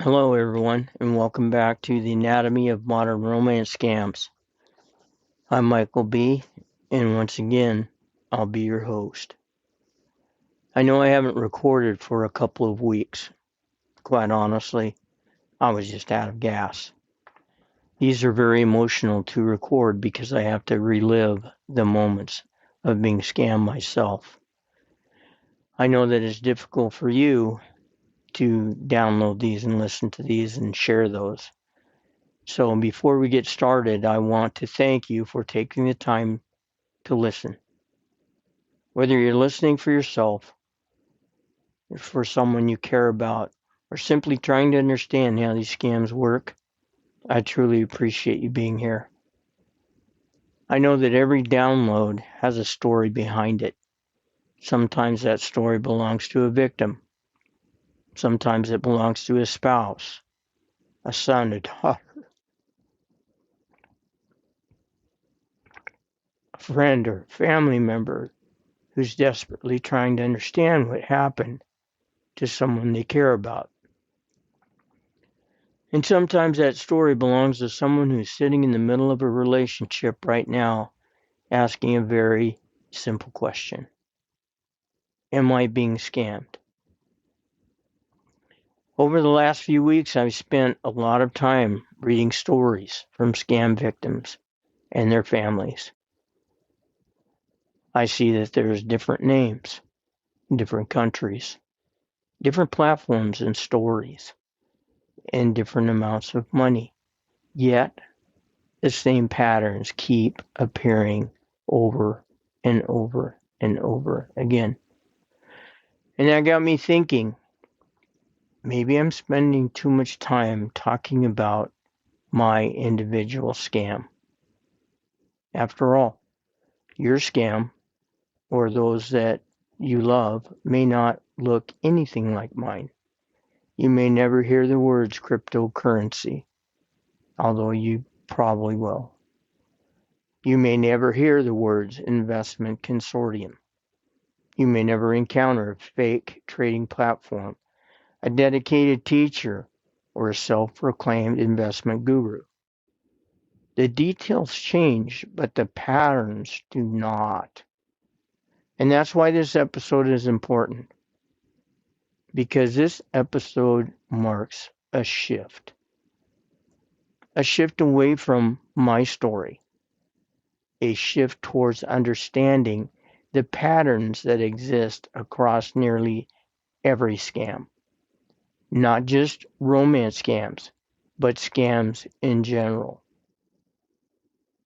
Hello, everyone, and welcome back to the Anatomy of Modern Romance Scams. I'm Michael B., and once again, I'll be your host. I know I haven't recorded for a couple of weeks. Quite honestly, I was just out of gas. These are very emotional to record because I have to relive the moments of being scammed myself. I know that it's difficult for you to download these and listen to these and share those. So before we get started, I want to thank you for taking the time to listen. Whether you're listening for yourself, or for someone you care about, or simply trying to understand how these scams work, I truly appreciate you being here. I know that every download has a story behind it. Sometimes that story belongs to a victim. Sometimes it belongs to a spouse, a son, a daughter, a friend, or family member who's desperately trying to understand what happened to someone they care about. And sometimes that story belongs to someone who's sitting in the middle of a relationship right now, asking a very simple question. Am I being scammed? Over the last few weeks, I've spent a lot of time reading stories from scam victims and their families. I see that there's different names, different countries, different platforms and stories, and different amounts of money. Yet, the same patterns keep appearing over and over and over again. And that got me thinking, maybe I'm spending too much time talking about my individual scam. After all, your scam, or those that you love, may not look anything like mine. You may never hear the words cryptocurrency, although you probably will. You may never hear the words investment consortium. You may never encounter a fake trading platform, a dedicated teacher, or a self-proclaimed investment guru. The details change, but the patterns do not. And that's why this episode is important. Because this episode marks a shift. A shift away from my story. A shift towards understanding the patterns that exist across nearly every scam. Not just romance scams, but scams in general.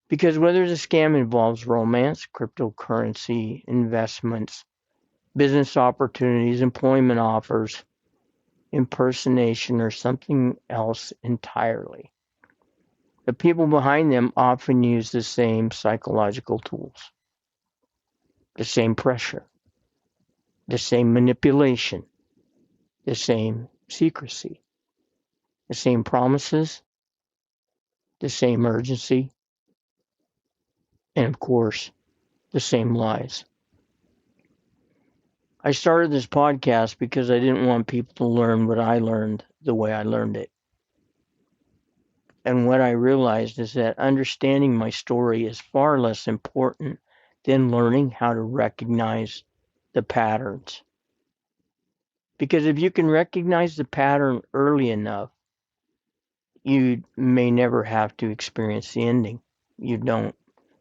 Because whether the scam involves romance, cryptocurrency, investments, business opportunities, employment offers, impersonation, or something else entirely, the people behind them often use the same psychological tools, the same pressure, the same manipulation, the same secrecy, the same promises, the same urgency, and of course, the same lies. I started this podcast because I didn't want people to learn what I learned the way I learned it. And what I realized is that understanding my story is far less important than learning how to recognize the patterns. Because if you can recognize the pattern early enough, you may never have to experience the ending. You don't.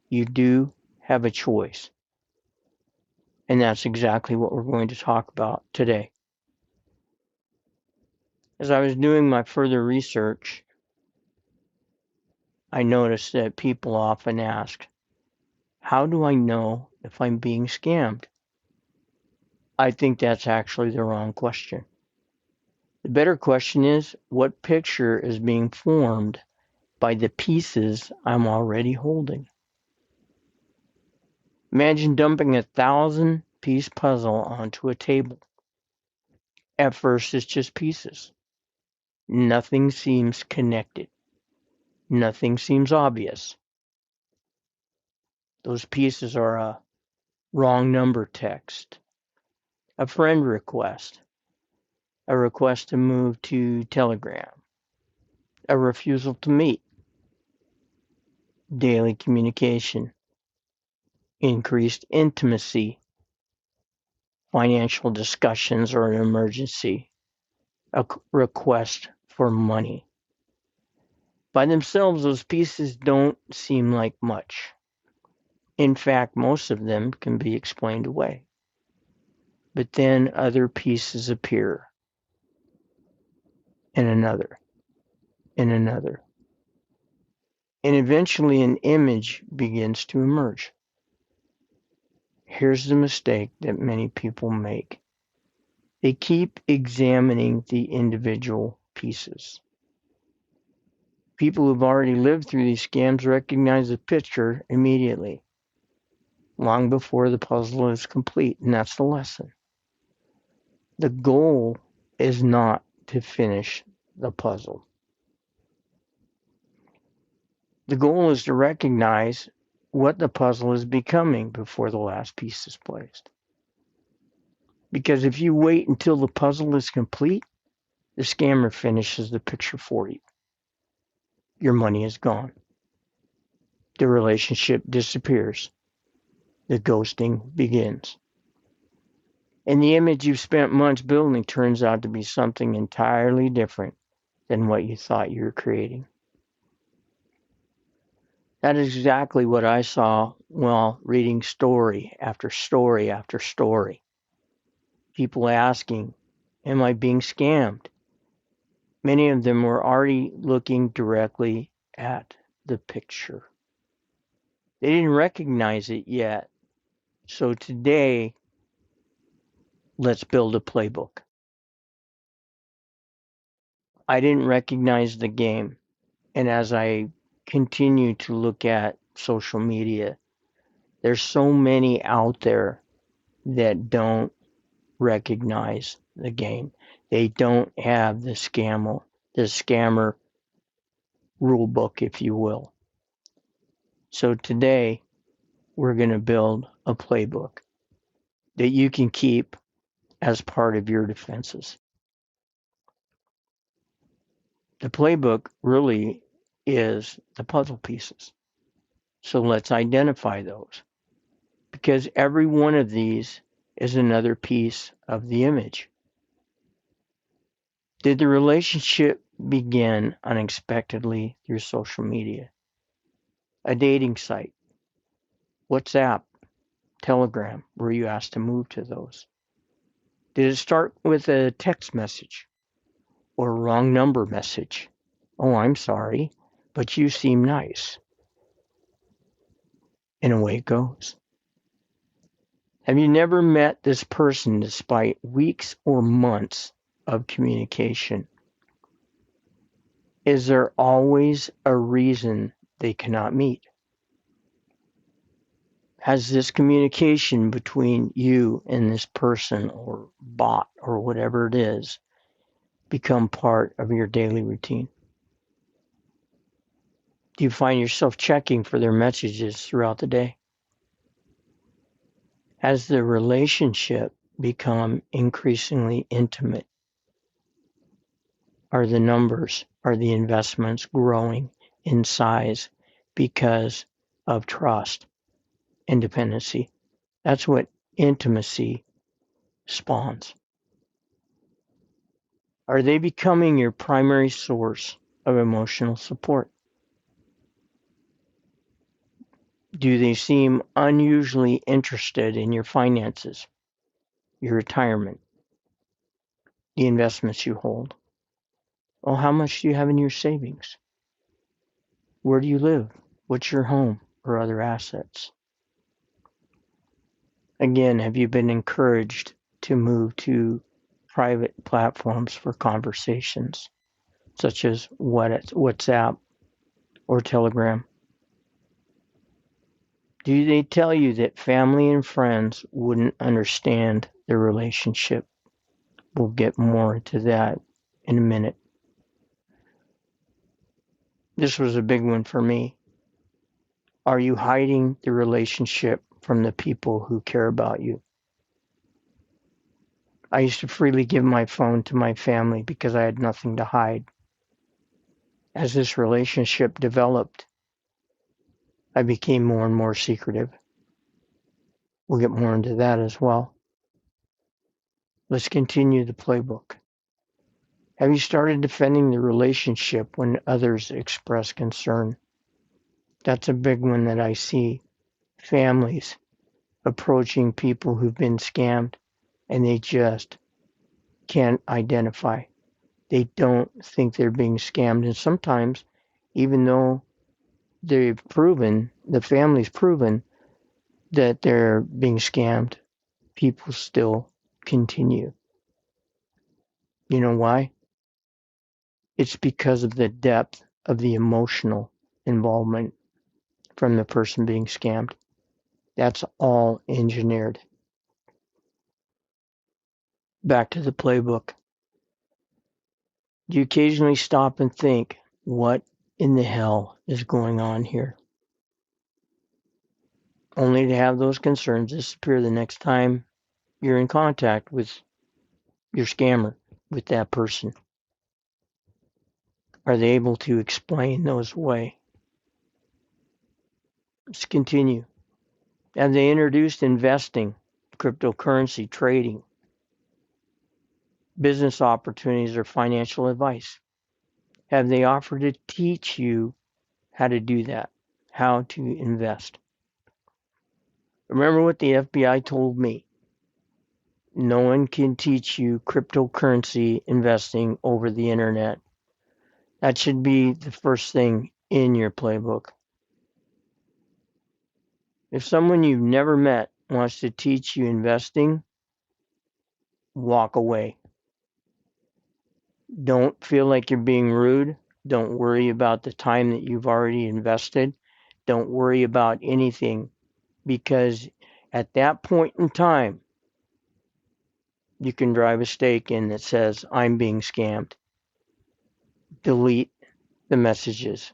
You do have a choice. And that's exactly what we're going to talk about today. As I was doing my further research, I noticed that people often ask, how do I know if I'm being scammed? I think that's actually the wrong question. The better question is, what picture is being formed by the pieces I'm already holding? Imagine dumping a 1,000-piece puzzle onto a table. At first, it's just pieces. Nothing seems connected. Nothing seems obvious. Those pieces are a wrong number text, a friend request, a request to move to Telegram, a refusal to meet, daily communication, increased intimacy, financial discussions or an emergency, a request for money. By themselves, those pieces don't seem like much. In fact, most of them can be explained away. But then other pieces appear, and another, and another. And eventually an image begins to emerge. Here's the mistake that many people make. They keep examining the individual pieces. People who've already lived through these scams recognize the picture immediately, long before the puzzle is complete, and that's the lesson. The goal is not to finish the puzzle. The goal is to recognize what the puzzle is becoming before the last piece is placed. Because if you wait until the puzzle is complete, the scammer finishes the picture for you. Your money is gone. The relationship disappears. The ghosting begins. And the image you've spent months building turns out to be something entirely different than what you thought you were creating. That is exactly what I saw while reading story after story after story. People asking, am I being scammed? Many of them were already looking directly at the picture. They didn't recognize it yet. So today, let's build a playbook. I didn't recognize the game. And as I continue to look at social media, there's so many out there that don't recognize the game. They don't have the scammer rule book, if you will. So today, we're going to build a playbook that you can keep as part of your defenses. The playbook really is the puzzle pieces. So let's identify those, because every one of these is another piece of the image. Did the relationship begin unexpectedly through social media, a dating site, WhatsApp, Telegram? Were you asked to move to those? Did it start with a text message or a wrong number message? Oh, I'm sorry, but you seem nice. And away it goes. Have you never met this person despite weeks or months of communication? Is there always a reason they cannot meet? Has this communication between you and this person or bot or whatever it is become part of your daily routine? Do you find yourself checking for their messages throughout the day? Has the relationship become increasingly intimate? Are the numbers, are the investments growing in size because of trust and dependency? That's what intimacy spawns. Are they becoming your primary source of emotional support? Do they seem unusually interested in your finances, your retirement, the investments you hold? Oh, how much do you have in your savings? Where do you live? What's your home or other assets? Again, have you been encouraged to move to private platforms for conversations, such as WhatsApp or Telegram? Do they tell you that family and friends wouldn't understand the relationship? We'll get more into that in a minute. This was a big one for me. Are you hiding the relationship from the people who care about you? I used to freely give my phone to my family because I had nothing to hide. As this relationship developed, I became more and more secretive. We'll get more into that as well. Let's continue the playbook. Have you started defending the relationship when others express concern? That's a big one that I see. Families approaching people who've been scammed and they just can't identify. They don't think they're being scammed. And sometimes, even though the family's proven that they're being scammed, people still continue. You know why? It's because of the depth of the emotional involvement from the person being scammed. That's all engineered. Back to the playbook. Do you occasionally stop and think, what in the hell is going on here? Only to have those concerns disappear the next time you're in contact with your scammer, with that person. Are they able to explain those away? Let's continue. Have they introduced investing, cryptocurrency trading, business opportunities, or financial advice? Have they offered to teach you how to do that, how to invest? Remember what the FBI told me. No one can teach you cryptocurrency investing over the internet. That should be the first thing in your playbook. If someone you've never met wants to teach you investing, walk away. Don't feel like you're being rude. Don't worry about the time that you've already invested. Don't worry about anything, because at that point in time, you can drive a stake in that says, I'm being scammed. Delete the messages.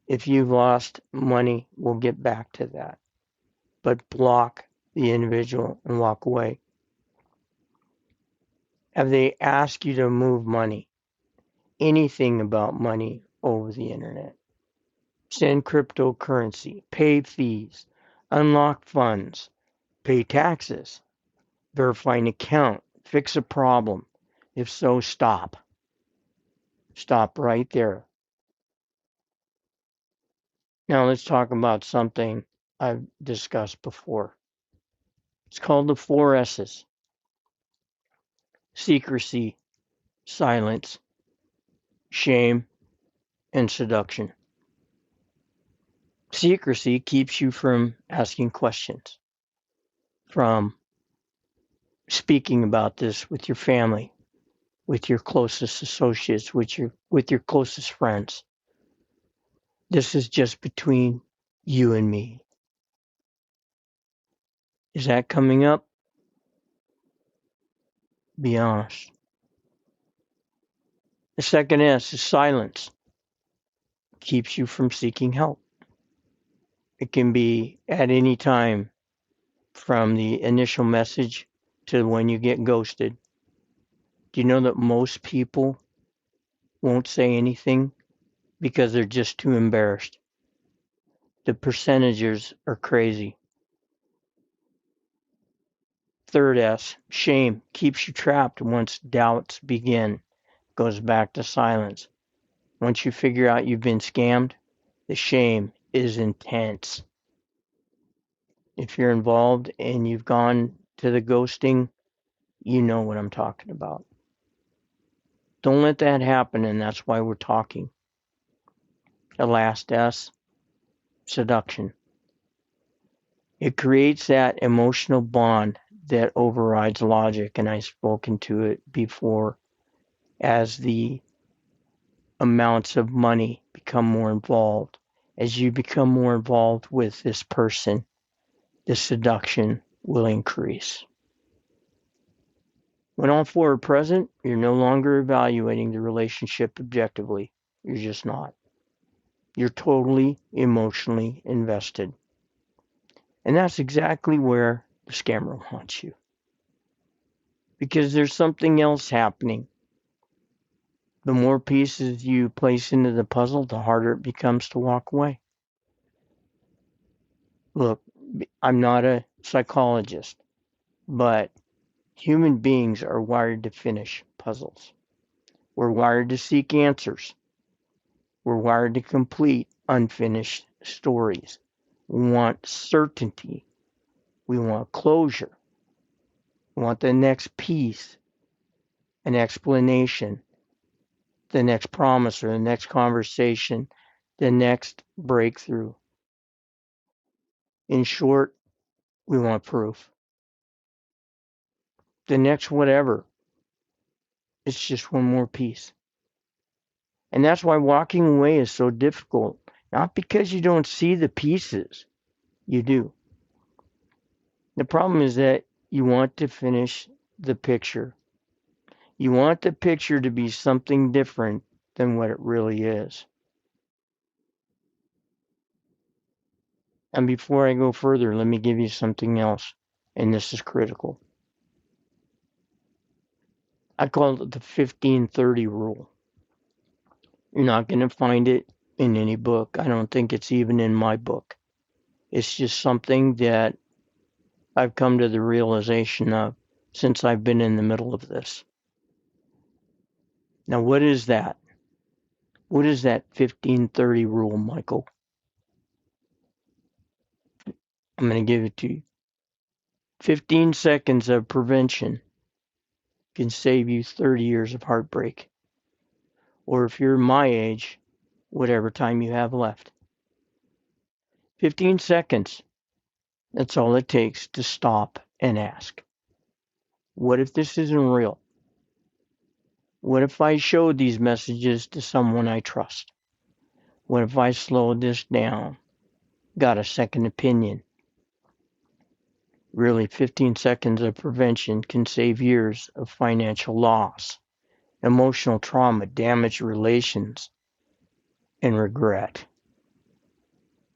If you've lost money, we'll get back to that. But block the individual and walk away. Have they asked you to move money? Anything about money over the internet? Send cryptocurrency, pay fees, unlock funds, pay taxes, verify an account, fix a problem. If so, stop. Stop right there. Now let's talk about something I've discussed before. It's called the 4 S's. Secrecy, silence, shame, and seduction. Secrecy keeps you from asking questions, from speaking about this with your family, with your closest associates, with your closest friends. This is just between you and me. Is that coming up? Be honest. The second S is silence. Keeps you from seeking help. It can be at any time, from the initial message to when you get ghosted. Do you know that most people won't say anything because they're just too embarrassed? The percentages are crazy. Third S, shame, keeps you trapped once doubts begin. Goes back to silence. Once you figure out you've been scammed, the shame is intense. If you're involved and you've gone to the ghosting, you know what I'm talking about. Don't let that happen, and that's why we're talking. The last S, seduction. It creates that emotional bond that overrides logic, and I've spoken to it before. As the amounts of money become more involved, as you become more involved with this person, the seduction will increase. When all 4 are present, you're no longer evaluating the relationship objectively. You're just not. You're totally emotionally invested. And that's exactly where the scammer wants you. because there's something else happening. The more pieces you place into the puzzle, the harder it becomes to walk away. Look, I'm not a psychologist, but human beings are wired to finish puzzles. We're wired to seek answers. We're wired to complete unfinished stories. We want certainty. We want closure. We want the next piece, an explanation, the next promise or the next conversation, the next breakthrough. In short, we want proof. The next whatever. It's just one more piece. And that's why walking away is so difficult. Not because you don't see the pieces. You do. The problem is that you want to finish the picture. You want the picture to be something different than what it really is. And before I go further, let me give you something else. And this is critical. I call it the 15-30 rule. You're not going to find it in any book. I don't think it's even in my book. It's just something that I've come to the realization of since I've been in the middle of this. Now, what is that? What is that 15-30 rule, Michael? I'm going to give it to you. 15 seconds of prevention can save you 30 years of heartbreak. Or if you're my age, whatever time you have left. 15 seconds. That's all it takes to stop and ask. What if this isn't real? What if I showed these messages to someone I trust? What if I slowed this down? Got a second opinion? Really, 15 seconds of prevention can save years of financial loss, emotional trauma, damaged relations, and regret.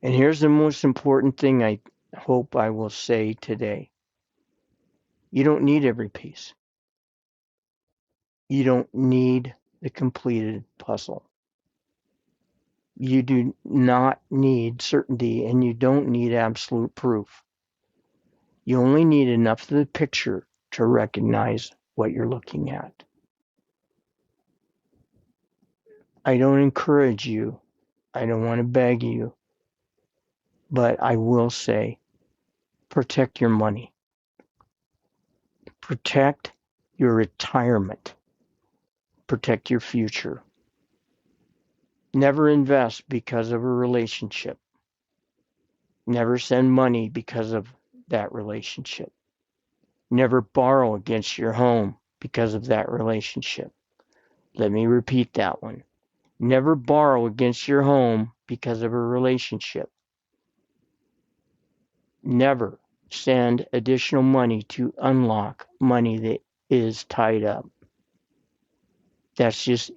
And here's the most important thing I hope I will say today. You don't need every piece. You don't need the completed puzzle. You do not need certainty, and you don't need absolute proof. You only need enough of the picture to recognize what you're looking at. I don't encourage you. I don't want to beg you. But I will say, protect your money. Protect your retirement. Protect your future. Never invest because of a relationship. Never send money because of that relationship. Never borrow against your home because of that relationship. Let me repeat that one. Never borrow against your home because of a relationship. Never send additional money to unlock money that is tied up. That's just,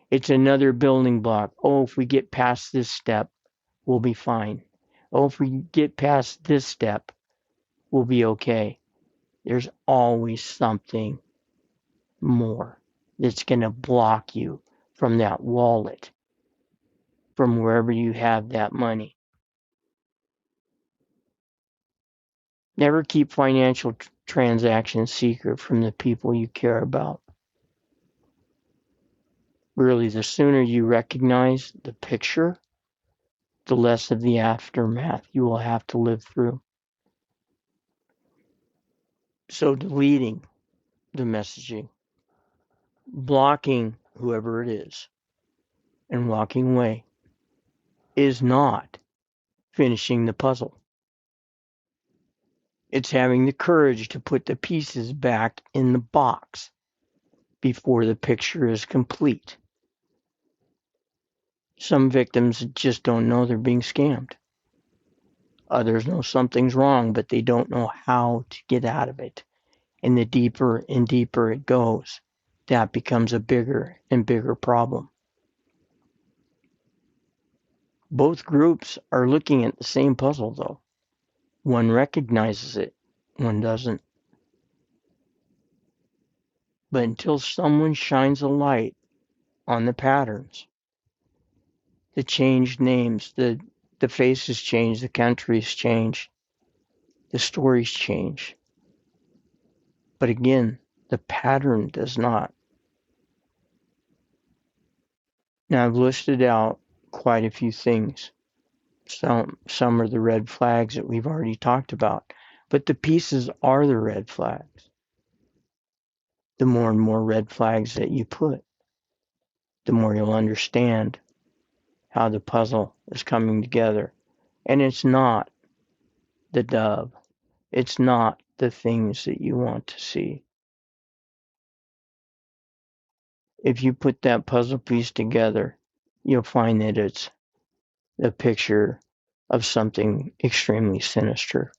it's another building block. Oh, if we get past this step, we'll be fine. Oh, if we get past this step, we'll be okay. There's always something more that's going to block you from that wallet, from wherever you have that money. Never keep financial transactions secret from the people you care about. Really, the sooner you recognize the picture, the less of the aftermath you will have to live through. So deleting the messaging, blocking whoever it is, and walking away is not finishing the puzzle. It's having the courage to put the pieces back in the box before the picture is complete. Some victims just don't know they're being scammed. Others know something's wrong, but they don't know how to get out of it. And the deeper and deeper it goes, that becomes a bigger and bigger problem. Both groups are looking at the same puzzle, though. One recognizes it, one doesn't. But until someone shines a light on the patterns, the changed names, the faces change, the countries change, the stories change. But again, the pattern does not. Now, I've listed out quite a few things. Some are the red flags that we've already talked about, but the pieces are the red flags. The more and more red flags that you put, the more you'll understand how the puzzle is coming together. And it's not the dove. It's not the things that you want to see. If you put that puzzle piece together, you'll find that it's a picture of something extremely sinister.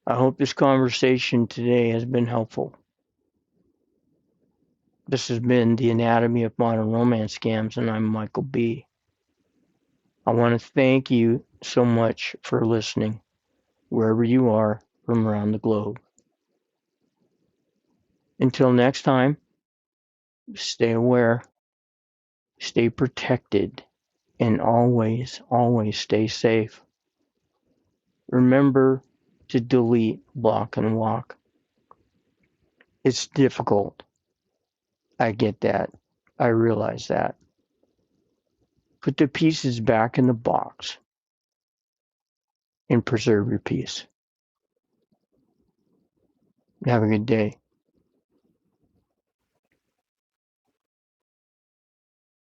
I hope this conversation today has been helpful. This has been the Anatomy of Modern Romance Scams, and I'm Michael B. I want to thank you so much for listening, wherever you are from around the globe. Until next time, stay aware, stay protected, and always, always stay safe. Remember to delete, block, and walk. It's difficult. I get that. I realize that. Put the pieces back in the box and preserve your peace. Have a good day.